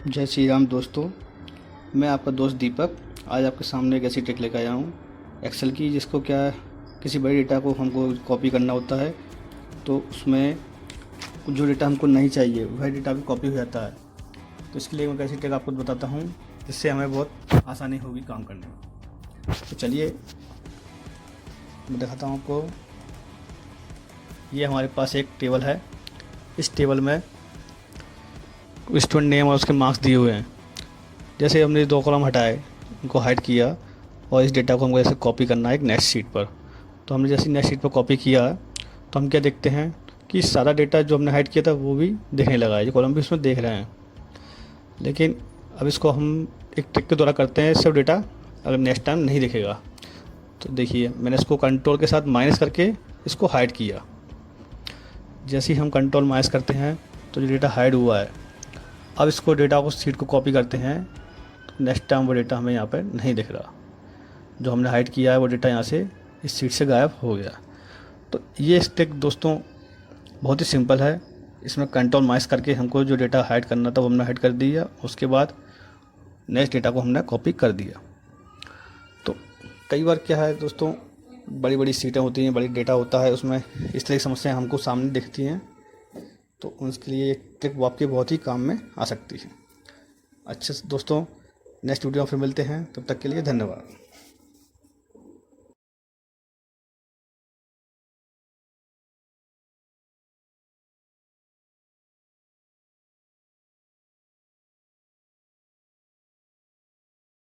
जय श्री राम दोस्तों। मैं आपका दोस्त दीपक आज आपके सामने एक ऐसी ट्रिक लेकर आया हूँ एक्सेल की, जिसको क्या है, किसी बड़े डेटा को हमको कॉपी करना होता है तो उसमें जो डेटा हमको नहीं चाहिए वह डेटा भी कॉपी हो जाता है। तो इसके लिए मैं कैसी ट्रिक आपको बताता हूँ जिससे हमें बहुत आसानी होगी काम करने में। तो चलिए मैं दिखाता हूँ आपको। ये हमारे पास एक टेबल है। इस टेबल में स्टूडेंट नेम और उसके मार्क्स दिए हुए हैं। जैसे हमने दो कॉलम हटाए, उनको हाइड किया और इस डेटा को हमको ऐसे कॉपी करना है एक नेक्स्ट शीट पर। तो हमने जैसे नेक्स्ट शीट पर कॉपी किया तो हम क्या देखते हैं कि सारा डेटा जो हमने हाइड किया था वो भी दिखने लगा है, जो कॉलम भी उसमें देख रहे हैं। लेकिन अब इसको हम एक ट्रिक के द्वारा करते हैं, सब डेटा अगर नेक्स्ट टाइम नहीं दिखेगा। तो देखिए मैंने इसको कंट्रोल के साथ माइनस करके इसको हाइड किया। जैसे ही हम कंट्रोल माइनस करते हैं तो जो डेटा हाइड हुआ है, अब इसको डेटा को शीट को कॉपी करते हैं तो नेक्स्ट टाइम वो डेटा हमें यहाँ पर नहीं दिख रहा। जो हमने हाइड किया है वो डेटा यहाँ से इस शीट से गायब हो गया। तो ये ट्रिक दोस्तों बहुत ही सिंपल है। इसमें कंट्रोल माइनस करके हमको जो डेटा हाइड करना था वो हमने हाइड कर दिया, उसके बाद नेक्स्ट डेटा को हमने कॉपी कर दिया। तो कई बार क्या है दोस्तों, बड़ी बड़ी सीटें होती हैं, बड़ी डेटा होता है, उसमें इस तरह की समस्याएं हमको सामने दिखती हैं। तो उसके लिए एक ट्रिक आपके बहुत ही काम में आ सकती है। अच्छा दोस्तों, नेक्स्ट वीडियो में फिर मिलते हैं, तब तक के लिए धन्यवाद।